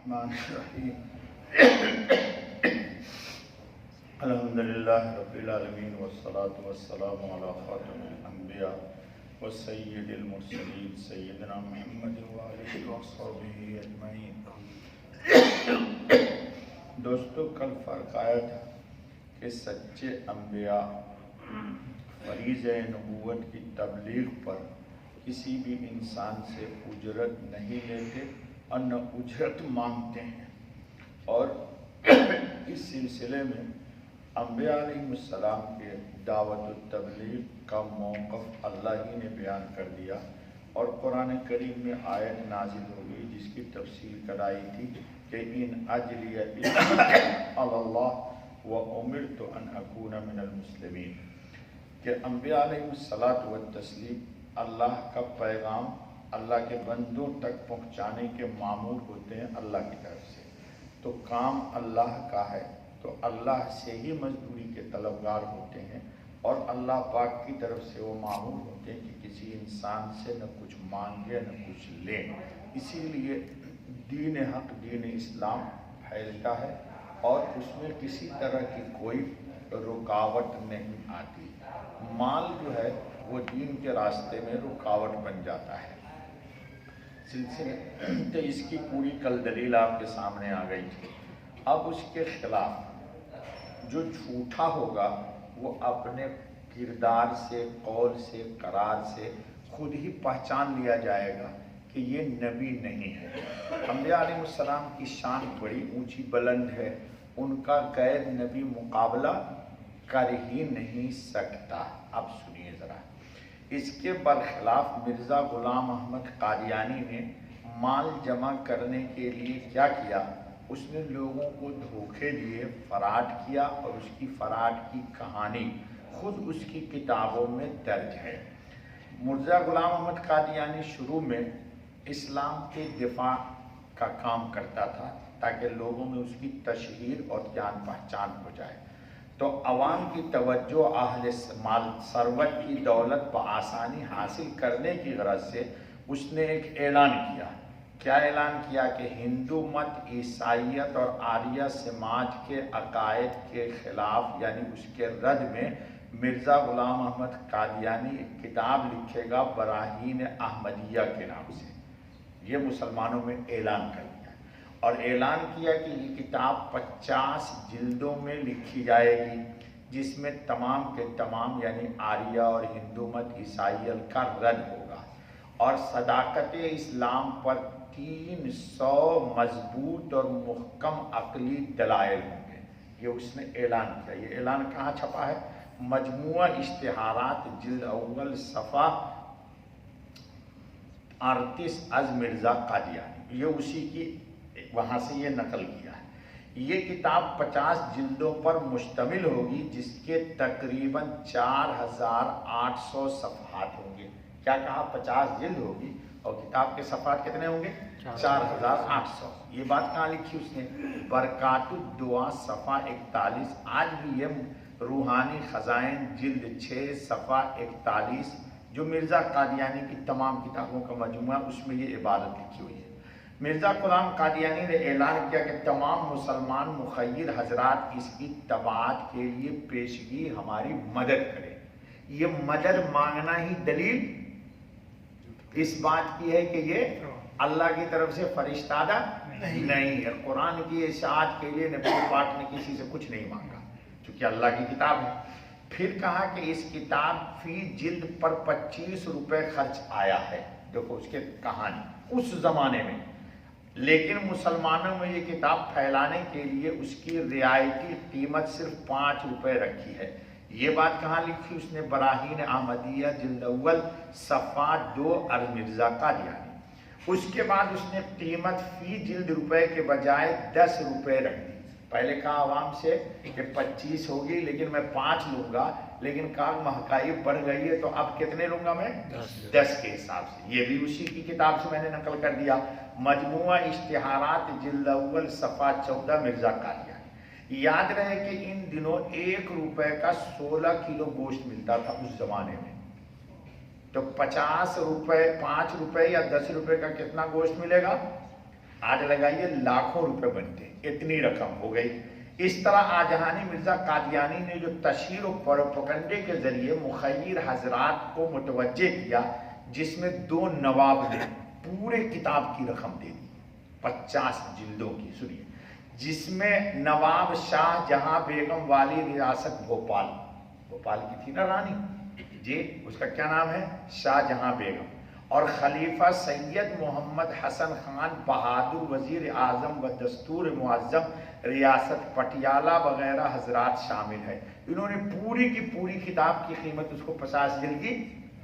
الرحمن الرحیم الحمدللہ رب العالمین والصلاة والسلام علی خاتم الانبیاء والسید المرسلین سیدنا محمد وآلہ وصحبہ اجمعین۔ دوستو، کل فرق آیا تھا کہ سچے انبیاء فریضہ نبوت کی تبلیغ پر کسی بھی انسان سے اجرت نہیں لیتے اور نہ اجرت مانگتے ہیں، اور اس سلسلے میں انبیاء علیہ السلام کے دعوت التبلیغ کا موقف اللہ ہی نے بیان کر دیا، اور قرآن کریم میں آیت نازل ہو گئی جس کی تفسیر کرائی تھی کہ ان اجری الا علی اللہ وامرت ان اکون من المسلمین، کہ انبیاء علیہ الصلاۃ والتسلیم اللہ کا پیغام اللہ کے بندوں تک پہنچانے کے مامور ہوتے ہیں اللہ کی طرف سے، تو کام اللہ کا ہے تو اللہ سے ہی مزدوری کے طلبگار ہوتے ہیں، اور اللہ پاک کی طرف سے وہ مامور ہوتے ہیں کہ کسی انسان سے نہ کچھ مانگے نہ کچھ لیں۔ اسی لیے دین حق دین اسلام پھیلتا ہے اور اس میں کسی طرح کی کوئی رکاوٹ نہیں آتی۔ مال جو ہے وہ دین کے راستے میں رکاوٹ بن جاتا ہے۔ سلسلے تو اس کی پوری کل دلیل آپ کے سامنے آ گئی تھی۔ اب اس کے خلاف جو جھوٹا ہوگا وہ اپنے کردار سے، قول سے، قرار سے خود ہی پہچان لیا جائے گا کہ یہ نبی نہیں ہے۔ انبیاء علیہ السلام کی شان بڑی اونچی بلند ہے، ان کا غیر نبی مقابلہ کر ہی نہیں سکتا۔ اب سنیے ذرا، اس کے برخلاف مرزا غلام احمد قادیانی نے مال جمع کرنے کے لیے کیا کیا؟ اس نے لوگوں کو دھوکے دیے، فراڈ کیا، اور اس کی فراڈ کی کہانی خود اس کی کتابوں میں درج ہے۔ مرزا غلام احمد قادیانی شروع میں اسلام کے دفاع کا کام کرتا تھا تاکہ لوگوں میں اس کی تشہیر اور جان پہچان ہو جائے، تو عوام کی توجہ اہل مال ثروت کی دولت بآسانی حاصل کرنے کی غرض سے اس نے ایک اعلان کیا۔ کیا اعلان کیا؟ کہ ہندو مت، عیسائیت اور آریہ سماج کے عقائد کے خلاف، یعنی اس کے رد میں مرزا غلام احمد قادیانی ایک کتاب لکھے گا براہین احمدیہ کے نام سے۔ یہ مسلمانوں میں اعلان کر دیا، اور اعلان کیا کہ یہ کتاب 50 جلدوں میں لکھی جائے گی، جس میں تمام کے تمام یعنی آریہ اور ہندو مت، عیسائیت کا رد ہوگا، اور صداقت اسلام پر 300 مضبوط اور محکم عقلی دلائل ہوں گے۔ یہ اس نے اعلان کیا۔ یہ اعلان کہاں چھپا ہے؟ مجموعہ اشتہارات جلد اول صفحہ 38 از مرزا قادیانی، یہ اسی کی وہاں سے یہ نقل کیا ہے۔ یہ کتاب 50 جلدوں پر مشتمل ہوگی، جس کے تقریباً 4800 صفحات ہوں گے۔ کیا کہا؟ 50 جلد ہوگی، اور کتاب کے صفحات کتنے ہوں گے؟ 4800۔ یہ بات کہاں لکھی اس نے؟ برکات الدعا صفحہ 41۔ آج بھی یہ روحانی خزائن جلد 6 صفحہ 41، جو مرزا قادیانی کی تمام کتابوں کا مجموعہ، اس میں یہ عبارت لکھی ہوئی ہے۔ مرزا غلام قادیانی نے اعلان کیا کہ تمام مسلمان مخیر حضرات اس کی طباعت کے لیے پیشگی ہماری مدد کریں۔ یہ مدد مانگنا ہی دلیل اس بات کی ہے کہ یہ اللہ کی طرف سے فرشتہ نہیں ہے۔ قرآن کی اشاعت کے لیے نبی پاک نے کسی سے کچھ نہیں مانگا، چونکہ اللہ کی کتاب ہے۔ پھر کہا کہ اس کتاب فی جلد پر 25 روپے خرچ آیا ہے۔ دیکھو اس کے کہانی اس زمانے میں، لیکن مسلمانوں میں یہ کتاب پھیلانے کے لیے اس کی رعایتی قیمت صرف 5 روپے رکھی ہے۔ یہ بات کہاں لکھی اس نے؟ براہین احمدیہ جلد اول صفحہ 2 از مرزا قادیانی۔ اس کے بعد اس نے قیمت فی جلد روپے کے بجائے 10 روپے رکھ دی۔ پہلے کہا عوام سے کہ 25 ہوگی لیکن میں 5 لوں گا، لیکن کہا مہنگائی بڑھ گئی ہے تو اب کتنے لوں گا میں؟ 10 کے حساب سے۔ یہ بھی اسی کی کتاب سے میں نے نقل کر دیا۔ مجموعہ اشتہارات جلد اول صفحہ 14 مرزا قادیانی۔ یاد رہے کہ ان دنوں 1 روپے کا 16 کلو گوشت ملتا تھا اس زمانے میں، تو 50 روپے، 5 روپے یا 10 روپے کا کتنا گوشت ملے گا؟ آج لگائیے لاکھوں روپے بنتے، اتنی رقم ہو گئی۔ اس طرح آجہانی مرزا قادیانی نے جو تشہیر و پروپیگنڈے کے ذریعے مخیر حضرات کو متوجہ کیا، جس میں 2 نواب نے پورے کتاب کی رقم دے دی 50 جلدوں کی، سنیے، جس میں نواب شاہ جہاں بیگم والی ریاست بھوپال کی تھی نا رانی جی، اس کا کیا نام ہے، شاہ جہاں بیگم، اور خلیفہ سید محمد حسن خان بہادر وزیر اعظم و دستور معظم ریاست پٹیالہ وغیرہ حضرات شامل ہے۔ انہوں نے پوری کی پوری کتاب کی قیمت اس کو 50 جلد کی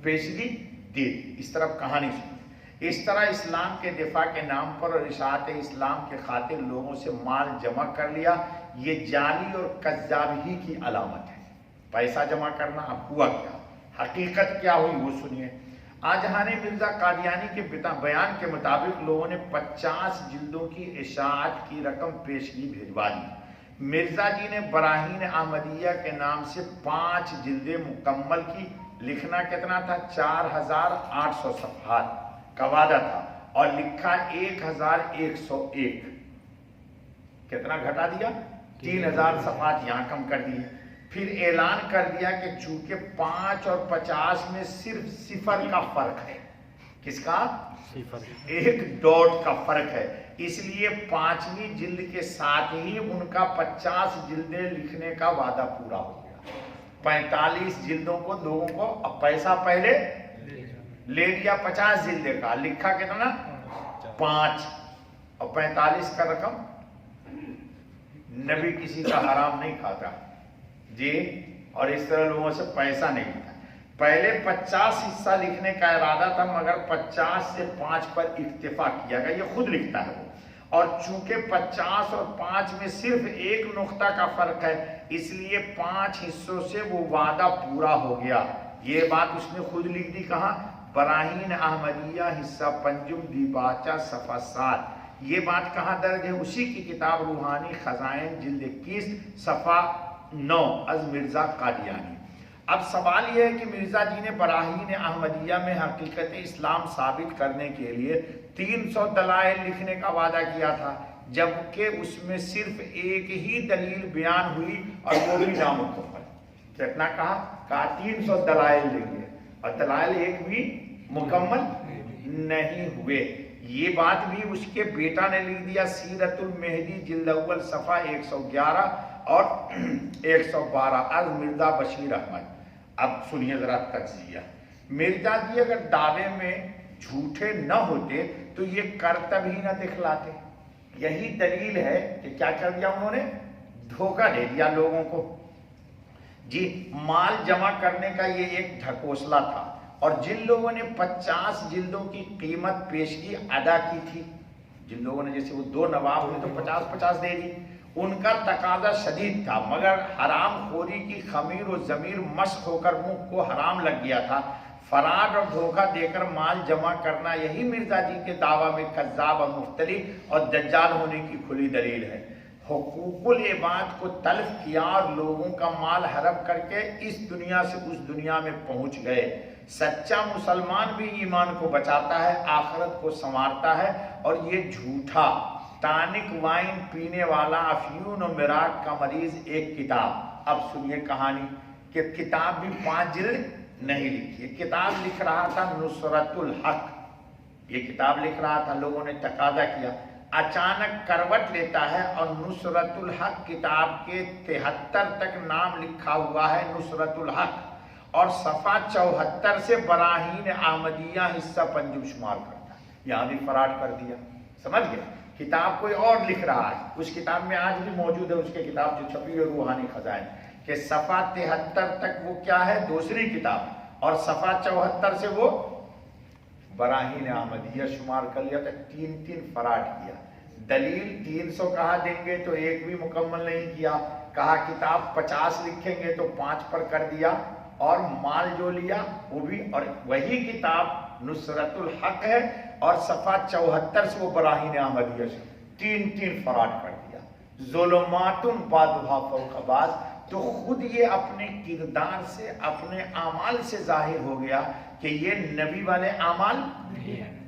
پیشگی دے دی۔ اس طرح کہانی سنی۔ اس طرح اسلام کے دفاع کے نام پر اور اشاعت اسلام کے خاطر لوگوں سے مال جمع کر لیا، یہ جعلی اور کذابی کی علامت ہے۔ پیسہ جمع کرنا، اب ہوا کیا، حقیقت کیا ہوئی وہ سنیے۔ آجہانی مرزا قادیانی کے بیان کے مطابق لوگوں نے 50 جلدوں کی اشاعت کی رقم پیشگی بھیجوا دی۔ مرزا جی نے براہین احمدیہ کے نام سے 5 جلدیں مکمل کی۔ لکھنا کتنا تھا، 4800 صفحات کا وعدہ تھا، اور لکھا 1101۔ کتنا گھٹا دیا، 3000 صفحات یہاں کم کر دیے۔ پھر اعلان کر دیا کہ چونکہ 5 اور 50 میں صرف 0 کا فرق ہے، کس کا، 1 ڈاٹ کا فرق ہے، اس لیے 5ویں جلد کے ساتھ ہی ان کا 50 جلدیں لکھنے کا وعدہ پورا ہو گیا۔ 45 جلدوں کو لوگوں کو اب پیسہ پہلے لے لیا 50 جلدیں کا، لکھا کتنا 5 اور 45 کا رقم۔ نبی کسی کا حرام نہیں کھاتا جی، اور اس طرح لوگوں سے پیسہ نہیں لیتا۔ پہلے 50 حصہ لکھنے کا ارادہ تھا، مگر 50 سے 5 پر اکتفا کیا گیا، یہ خود لکھتا ہے وہ۔ اور چونکہ 50 اور 5 میں صرف 1 نقطہ کا فرق ہے، اس لیے 5 حصوں سے وہ وعدہ پورا ہو گیا۔ یہ بات اس نے خود لکھ دی، کہاں، براہین احمدیہ حصہ پنجم دیباچہ صفحہ 7۔ یہ بات کہاں درج ہے، اسی کی کتاب روحانی خزائن جلد 21 صفحہ 9 از مرزا قادیانی۔ اب سوال یہ ہے کہ مرزا جی نے براہین احمدیہ میں حقیقت اسلام ثابت کرنے کے لیے 300 دلائل لکھنے کا وعدہ کیا تھا، جبکہ اس میں صرف ایک ہی دلیل بیان ہوئی اور وہ بھی نامکمل۔ کتنا کہا 300 دلائل لیں گے، اور دلائل ایک بھی مکمل نہیں ہوئے۔ یہ بات بھی اس کے بیٹا نے لکھ دیا، سیرت المہدی جلد اول صفحہ 111 اور 112 از مرزا بشیر احمد۔ اب سنیے ذرا تجزیہ۔ مرزا جی اگر دعوے میں جھوٹے نہ ہوتے تو یہ کرتب ہی نہ دکھلاتے۔ یہی دلیل ہے کہ کیا کر دیا انہوں نے، دھوکہ دے دیا لوگوں کو جی۔ مال جمع کرنے کا یہ ایک ڈھکوسلا تھا، اور جن لوگوں نے 50 جلدوں کی قیمت پیشگی ادا کی تھی، جن لوگوں نے، جیسے وہ 2 نواب نے تو 50 دے دی، ان کا تقاضا شدید تھا، مگر حرام خوری کی خمیر و ضمیر مشق ہو کر منہ کو حرام لگ گیا تھا۔ فراڈ اور دھوکہ دے کر مال جمع کرنا یہی مرزا جی کے دعویٰ میں کذاب اور مفتری اور دجال ہونے کی کھلی دلیل ہے۔ حقوق العباد کو تلف کیا اور لوگوں کا مال ہڑپ کر کے اس دنیا سے اس دنیا میں پہنچ گئے۔ سچا مسلمان بھی ایمان کو بچاتا ہے، آخرت کو سنوارتا ہے، اور یہ جھوٹا ٹانک وائن پینے والا افیون و مراق کا مریض ایک کتاب۔ اب سنیے کہانی کہ کتاب بھی 5 جلد نہیں لکھی ہے، کتاب لکھ رہا تھا نصرت الحق، یہ کتاب لکھ رہا تھا، لوگوں نے تقاضا کیا، اچانک کروٹ لیتا ہے اور نصرت الحق کتاب کے 73 تک نام لکھا ہوا ہے نصرت الحق، اور صفحہ 74 سے براہین احمدیہ حصہ پنجم شمار کرتا ہے۔ یہاں بھی فراڈ کر دیا، سمجھ گئے، کتاب کوئی اور لکھ رہا ہے، اس کتاب میں آج بھی موجود ہے، اس کی کتاب جو چھپی ہے روحانی خزائن، کہ صفحہ 73 تک وہ کیا ہے، دوسری کتاب، اور صفحہ 74 سے وہ براہین احمدیہ شمار کر لیا، تک 3 فراڈ کیا۔ دلیل 300 کہا دیں گے تو ایک بھی مکمل نہیں کیا، کہا کتاب 50 لکھیں گے تو 5 پر کر دیا، اور مال جو لیا وہ بھی، اور وہی کتاب نصرت الحق ہے، اور صفحہ 74 سے وہ براہین احمدیہ سے 3 فراڈ کر دیا۔ ظلمات بعضھا فوق بعض، تو خود یہ اپنے کردار سے، اپنے اعمال سے ظاہر ہو گیا کہ یہ نبی والے اعمال،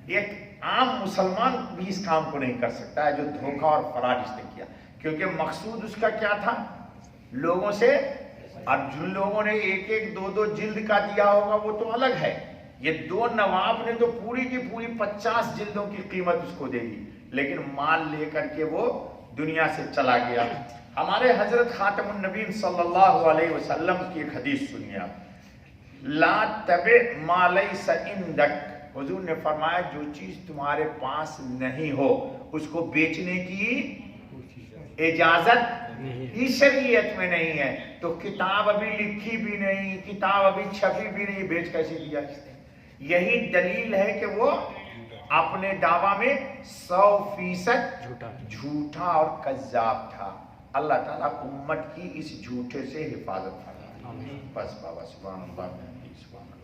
ایک عام مسلمان بھی اس کام کو نہیں کر سکتا ہے جو دھوکہ اور فراڈ اس نے کیا، کیونکہ مقصود اس کا کیا تھا؟ لوگوں سے، اور جن لوگوں نے ایک ایک دو دو جلد کا دیا ہوگا وہ تو الگ ہے، یہ دو نواب نے تو پوری کی پوری 50 جلدوں کی قیمت اس کو دے دی، لیکن مال لے کر کے وہ دنیا سے چلا گیا۔ ہمارے حضرت خاتم النبیین صلی اللہ علیہ وسلم کی ایک حدیث سنیے آپ، لا تبع ما لیس عندک، حضور نے فرمایا جو چیز تمہارے پاس نہیں ہو اس کو بیچنے کی اجازت ہی شریعت میں نہیں ہے۔ تو کتاب ابھی لکھی بھی نہیں، کتاب ابھی چھپی بھی نہیں، بیچ کیسے دیا اس نے؟ یہی دلیل ہے کہ وہ اپنے دعویٰ میں 100% جھوٹا اور کذاب تھا۔ اللہ تعالیٰ امت کی اس جھوٹے سے حفاظت فرمائے۔ بس بابا سبحان اللہ، سبحان اللہ۔